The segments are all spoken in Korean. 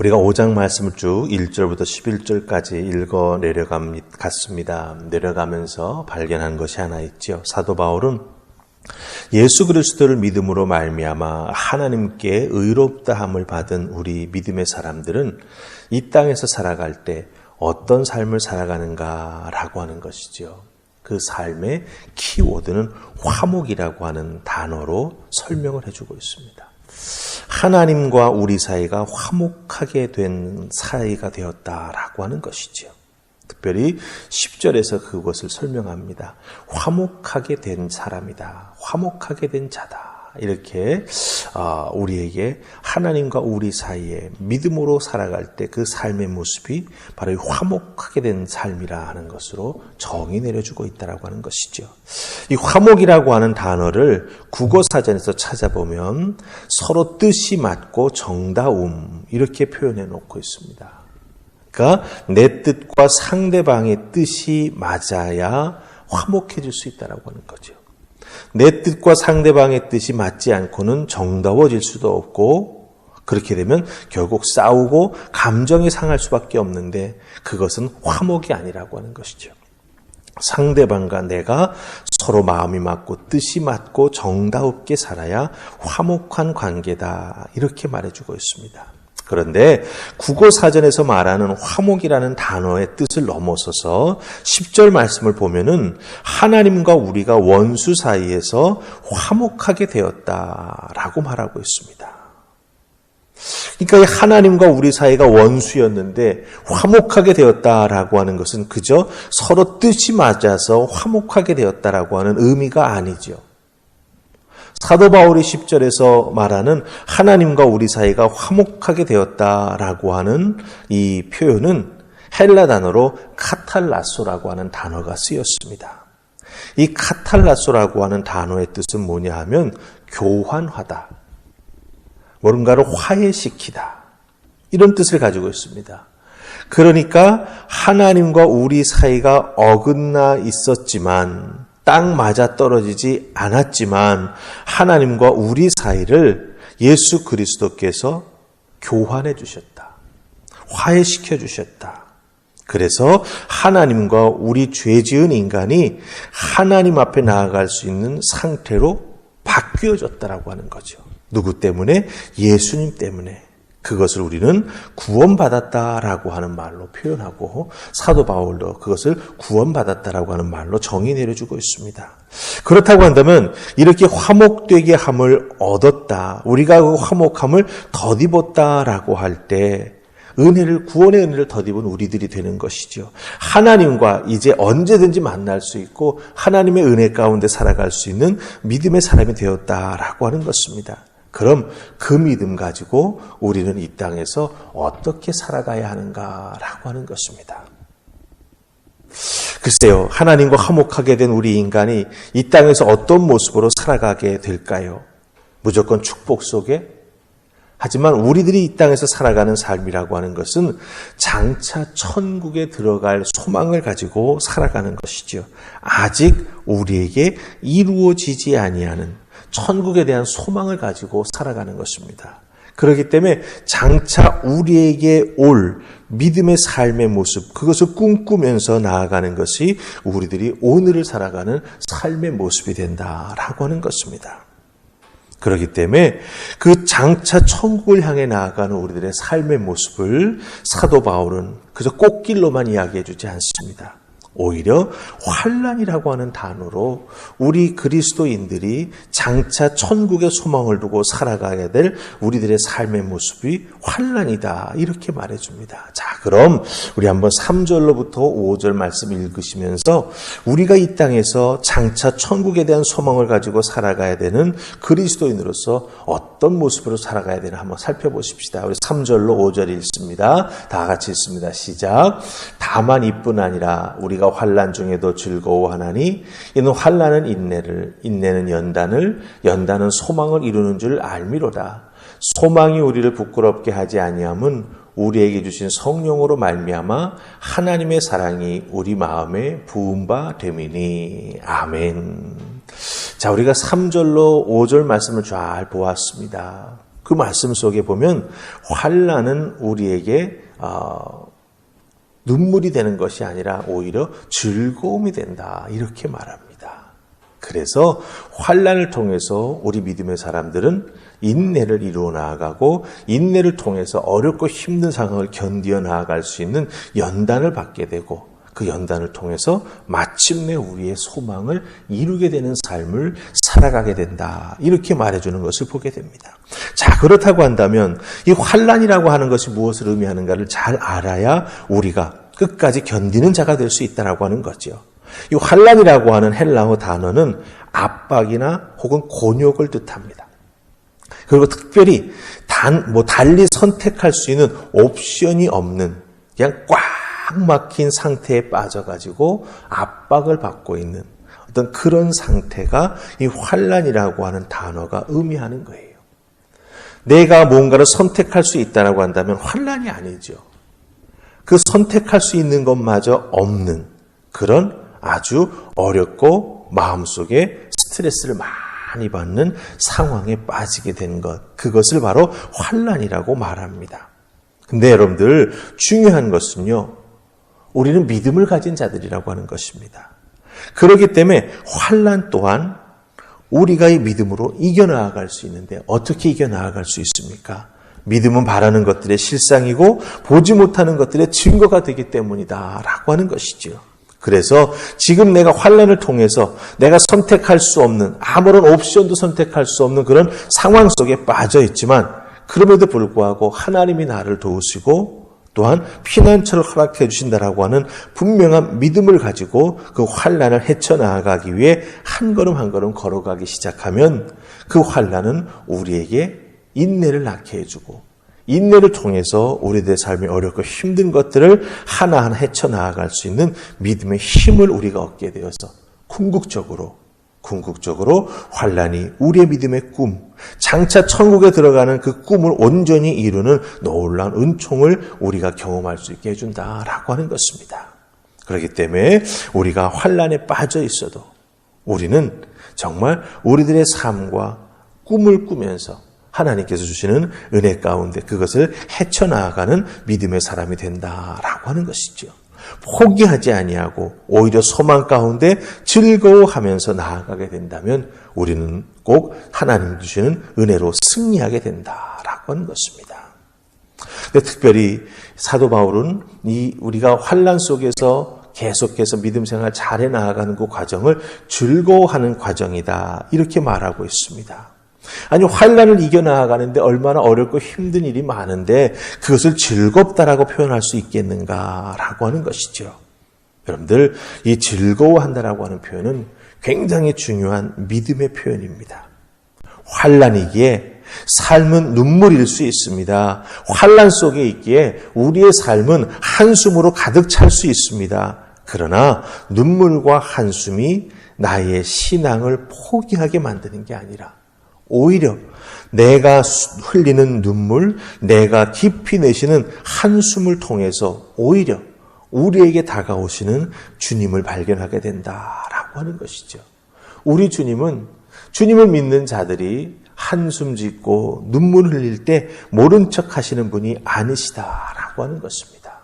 우리가 5장 말씀을 쭉 1절부터 11절까지 읽어 내려갔습니다. 내려가면서 발견한 것이 하나 있죠. 사도 바울은 예수 그리스도를 믿음으로 말미암아 하나님께 의롭다함을 받은 우리 믿음의 사람들은 이 땅에서 살아갈 때 어떤 삶을 살아가는가라고 하는 것이죠. 그 삶의 키워드는 화목이라고 하는 단어로 설명을 해주고 있습니다. 하나님과 우리 사이가 화목하게 된 사이가 되었다라고 하는 것이죠. 특별히 10절에서 그것을 설명합니다. 화목하게 된 사람이다. 화목하게 된 자다. 이렇게 우리에게 하나님과 우리 사이에 믿음으로 살아갈 때 그 삶의 모습이 바로 화목하게 된 삶이라 는 것으로 정의 내려주고 있다라고 하는 것이죠. 이 화목이라고 하는 단어를 국어사전에서 찾아보면 서로 뜻이 맞고 정다움 이렇게 표현해 놓고 있습니다. 그러니까 내 뜻과 상대방의 뜻이 맞아야 화목해질 수 있다라고 하는 거죠. 내 뜻과 상대방의 뜻이 맞지 않고는 정다워질 수도 없고 그렇게 되면 결국 싸우고 감정이 상할 수밖에 없는데 그것은 화목이 아니라고 하는 것이죠. 상대방과 내가 서로 마음이 맞고 뜻이 맞고 정다웁게 살아야 화목한 관계다 이렇게 말해주고 있습니다. 그런데 국어사전에서 말하는 화목이라는 단어의 뜻을 넘어서서 10절 말씀을 보면은 하나님과 우리가 원수 사이에서 화목하게 되었다라고 말하고 있습니다. 그러니까 하나님과 우리 사이가 원수였는데 화목하게 되었다라고 하는 것은 그저 서로 뜻이 맞아서 화목하게 되었다라고 하는 의미가 아니죠. 사도 바울이 10절에서 말하는 하나님과 우리 사이가 화목하게 되었다라고 하는 이 표현은 헬라 단어로 카탈라소라고 하는 단어가 쓰였습니다. 이 카탈라소라고 하는 단어의 뜻은 뭐냐 하면 교환하다, 뭔가를 화해시키다 이런 뜻을 가지고 있습니다. 그러니까 하나님과 우리 사이가 어긋나 있었지만 딱 맞아 떨어지지 않았지만 하나님과 우리 사이를 예수 그리스도께서 교환해 주셨다. 화해시켜 주셨다. 그래서 하나님과 우리 죄 지은 인간이 하나님 앞에 나아갈 수 있는 상태로 바뀌어졌다라고 하는 거죠. 누구 때문에? 예수님 때문에. 그것을 우리는 구원받았다라고 하는 말로 표현하고 사도 바울도 그것을 구원받았다라고 하는 말로 정의 내려주고 있습니다. 그렇다고 한다면 이렇게 화목되게 함을 얻었다. 우리가 그 화목함을 덧입었다라고 할 때 구원의 은혜를 덧입은 우리들이 되는 것이죠. 하나님과 이제 언제든지 만날 수 있고 하나님의 은혜 가운데 살아갈 수 있는 믿음의 사람이 되었다라고 하는 것입니다. 그럼 그 믿음 가지고 우리는 이 땅에서 어떻게 살아가야 하는가라고 하는 것입니다. 글쎄요, 하나님과 화목하게 된 우리 인간이 이 땅에서 어떤 모습으로 살아가게 될까요? 무조건 축복 속에? 하지만 우리들이 이 땅에서 살아가는 삶이라고 하는 것은 장차 천국에 들어갈 소망을 가지고 살아가는 것이죠. 아직 우리에게 이루어지지 아니하는 천국에 대한 소망을 가지고 살아가는 것입니다. 그렇기 때문에 장차 우리에게 올 믿음의 삶의 모습, 그것을 꿈꾸면서 나아가는 것이 우리들이 오늘을 살아가는 삶의 모습이 된다라고 하는 것입니다. 그렇기 때문에 그 장차 천국을 향해 나아가는 우리들의 삶의 모습을 사도 바울은 그저 꽃길로만 이야기해 주지 않습니다. 오히려 환난이라고 하는 단어로 우리 그리스도인들이 장차 천국의 소망을 두고 살아가야 될 우리들의 삶의 모습이 환난이다 이렇게 말해줍니다. 자, 그럼 우리 한번 3절로부터 5절 말씀 읽으시면서 우리가 이 땅에서 장차 천국에 대한 소망을 가지고 살아가야 되는 그리스도인으로서 어떤 모습으로 살아가야 되나 한번 살펴보십시다. 우리 3절로 5절 읽습니다. 다 같이 읽습니다. 시작. 다만 이뿐 아니라 우리가 환난 중에도 즐거워하나니 이는 환난은 인내를, 인내는 연단을, 연단은 소망을 이루는 줄 알미로다. 소망이 우리를 부끄럽게 하지 아니함은 우리에게 주신 성령으로 말미암아 하나님의 사랑이 우리 마음에 부은 바 됨이니. 아멘. 자, 우리가 3절로 5절 말씀을 잘 보았습니다. 그 말씀 속에 보면 환난은 우리에게 눈물이 되는 것이 아니라 오히려 즐거움이 된다 이렇게 말합니다. 그래서 환난을 통해서 우리 믿음의 사람들은 인내를 이루어 나아가고 인내를 통해서 어렵고 힘든 상황을 견디어 나아갈 수 있는 연단을 받게 되고 그 연단을 통해서 마침내 우리의 소망을 이루게 되는 삶을 살아가게 된다. 이렇게 말해주는 것을 보게 됩니다. 자, 그렇다고 한다면 이 환난이라고 하는 것이 무엇을 의미하는가를 잘 알아야 우리가 끝까지 견디는 자가 될 수 있다라고 하는 거죠. 이 환난이라고 하는 헬라어 단어는 압박이나 혹은 곤욕을 뜻합니다. 그리고 특별히 달리 선택할 수 있는 옵션이 없는 그냥 꽉 막힌 상태에 빠져가지고 압박을 받고 있는 어떤 그런 상태가 이 환난이라고 하는 단어가 의미하는 거예요. 내가 뭔가를 선택할 수 있다라고 한다면 환난이 아니죠. 그 선택할 수 있는 것마저 없는 그런 아주 어렵고 마음속에 스트레스를 많이 받는 상황에 빠지게 된 것, 그것을 바로 환난이라고 말합니다. 근데 여러분들 중요한 것은요, 우리는 믿음을 가진 자들이라고 하는 것입니다. 그렇기 때문에 환난 또한 우리가 이 믿음으로 이겨나갈 수 있는데 어떻게 이겨나갈 수 있습니까? 믿음은 바라는 것들의 실상이고 보지 못하는 것들의 증거가 되기 때문이다라고 하는 것이죠. 그래서 지금 내가 환난을 통해서 내가 선택할 수 없는 아무런 옵션도 선택할 수 없는 그런 상황 속에 빠져 있지만 그럼에도 불구하고 하나님이 나를 도우시고 또한 피난처를 허락해 주신다라고 하는 분명한 믿음을 가지고 그 환난을 헤쳐나가기 위해 한 걸음 한 걸음 걸어가기 시작하면 그 환난은 우리에게 인내를 낳게 해주고 인내를 통해서 우리들의 삶이 어렵고 힘든 것들을 하나하나 헤쳐나갈 수 있는 믿음의 힘을 우리가 얻게 되어서 궁극적으로 환난이 우리의 믿음의 꿈, 장차 천국에 들어가는 그 꿈을 온전히 이루는 놀라운 은총을 우리가 경험할 수 있게 해준다라고 하는 것입니다. 그렇기 때문에 우리가 환난에 빠져 있어도 우리는 정말 우리들의 삶과 꿈을 꾸면서 하나님께서 주시는 은혜 가운데 그것을 헤쳐나가는 믿음의 사람이 된다라고 하는 것이죠. 포기하지 아니하고 오히려 소망 가운데 즐거워하면서 나아가게 된다면 우리는 꼭 하나님 주시는 은혜로 승리하게 된다라고 하는 것입니다. 근데 특별히 사도 바울은 우리가 환난 속에서 계속해서 믿음 생활 잘해 나아가는 그 과정을 즐거워하는 과정이다 이렇게 말하고 있습니다. 아니 환난을 이겨나가는데 얼마나 어렵고 힘든 일이 많은데 그것을 즐겁다라고 표현할 수 있겠는가라고 하는 것이죠. 여러분들 이 즐거워한다라고 하는 표현은 굉장히 중요한 믿음의 표현입니다. 환난이기에 삶은 눈물일 수 있습니다. 환난 속에 있기에 우리의 삶은 한숨으로 가득 찰 수 있습니다. 그러나 눈물과 한숨이 나의 신앙을 포기하게 만드는 게 아니라 오히려 내가 흘리는 눈물, 내가 깊이 내쉬는 한숨을 통해서 오히려 우리에게 다가오시는 주님을 발견하게 된다라고 하는 것이죠. 우리 주님을 믿는 자들이 한숨 짓고 눈물 흘릴 때 모른 척 하시는 분이 아니시다라고 하는 것입니다.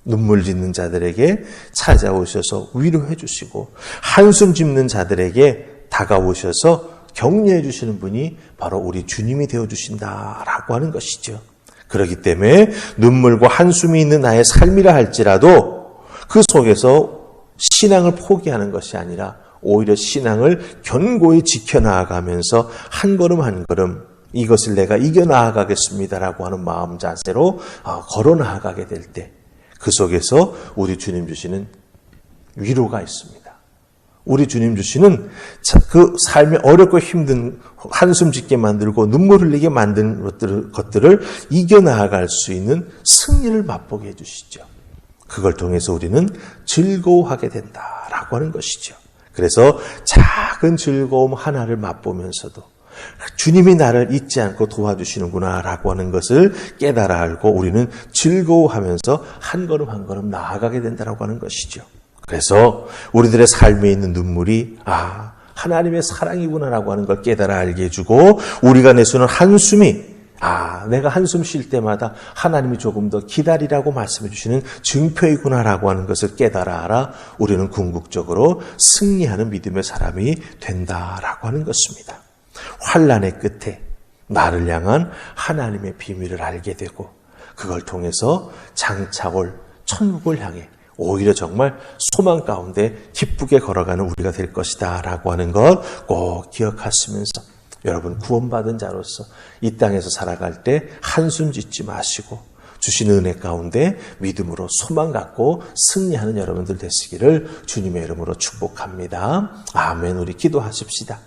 눈물 짓는 자들에게 찾아오셔서 위로해 주시고 한숨 짓는 자들에게 다가오셔서 격려해 주시는 분이 바로 우리 주님이 되어주신다라고 하는 것이죠. 그렇기 때문에 눈물과 한숨이 있는 나의 삶이라 할지라도 그 속에서 신앙을 포기하는 것이 아니라 오히려 신앙을 견고히 지켜나가면서 한 걸음 한 걸음 이것을 내가 이겨나가겠습니다라고 하는 마음 자세로 걸어나가게 될 때 그 속에서 우리 주님 주시는 위로가 있습니다. 우리 주님 주시는 그 삶이 어렵고 힘든 한숨 짓게 만들고 눈물 흘리게 만든 것들을 이겨나갈 수 있는 승리를 맛보게 해주시죠. 그걸 통해서 우리는 즐거워하게 된다라고 하는 것이죠. 그래서 작은 즐거움 하나를 맛보면서도 주님이 나를 잊지 않고 도와주시는구나라고 하는 것을 깨달아 알고 우리는 즐거워하면서 한 걸음 한 걸음 나아가게 된다라고 하는 것이죠. 그래서 우리들의 삶에 있는 눈물이 하나님의 사랑이구나라고 하는 걸 깨달아 알게 해주고 우리가 내쉬는 한숨이 내가 한숨 쉴 때마다 하나님이 조금 더 기다리라고 말씀해 주시는 증표이구나라고 하는 것을 깨달아 알아 우리는 궁극적으로 승리하는 믿음의 사람이 된다라고 하는 것입니다. 환난의 끝에 나를 향한 하나님의 비밀을 알게 되고 그걸 통해서 장차 올 천국을 향해 오히려 정말 소망 가운데 기쁘게 걸어가는 우리가 될 것이다 라고 하는 것 꼭 기억하시면서 여러분 구원받은 자로서 이 땅에서 살아갈 때 한숨 짓지 마시고 주신 은혜 가운데 믿음으로 소망 갖고 승리하는 여러분들 되시기를 주님의 이름으로 축복합니다. 아멘. 우리 기도하십시다.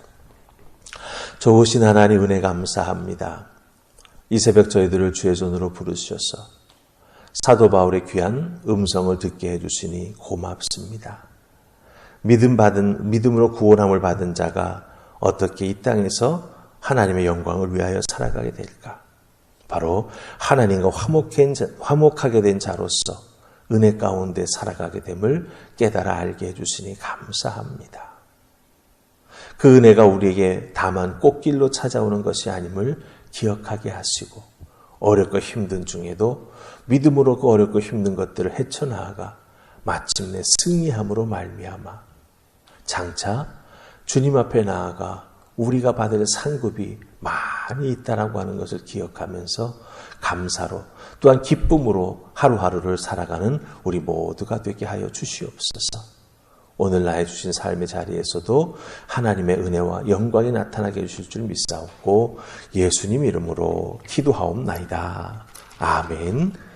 좋으신 하나님 은혜 감사합니다. 이 새벽 저희들을 주의 손으로 부르셔서 사도 바울의 귀한 음성을 듣게 해주시니 고맙습니다. 믿음으로 구원함을 받은 자가 어떻게 이 땅에서 하나님의 영광을 위하여 살아가게 될까? 바로 하나님과 화목하게 된 자로서 은혜 가운데 살아가게 됨을 깨달아 알게 해주시니 감사합니다. 그 은혜가 우리에게 다만 꽃길로 찾아오는 것이 아님을 기억하게 하시고 어렵고 힘든 중에도 믿음으로 그 어렵고 힘든 것들을 헤쳐나아가 마침내 승리함으로 말미암아 장차 주님 앞에 나아가 우리가 받을 상급이 많이 있다라고 하는 것을 기억하면서 감사로 또한 기쁨으로 하루하루를 살아가는 우리 모두가 되게 하여 주시옵소서. 오늘 나의 주신 삶의 자리에서도 하나님의 은혜와 영광이 나타나게 해주실 줄 믿사옵고 예수님 이름으로 기도하옵나이다. 아멘.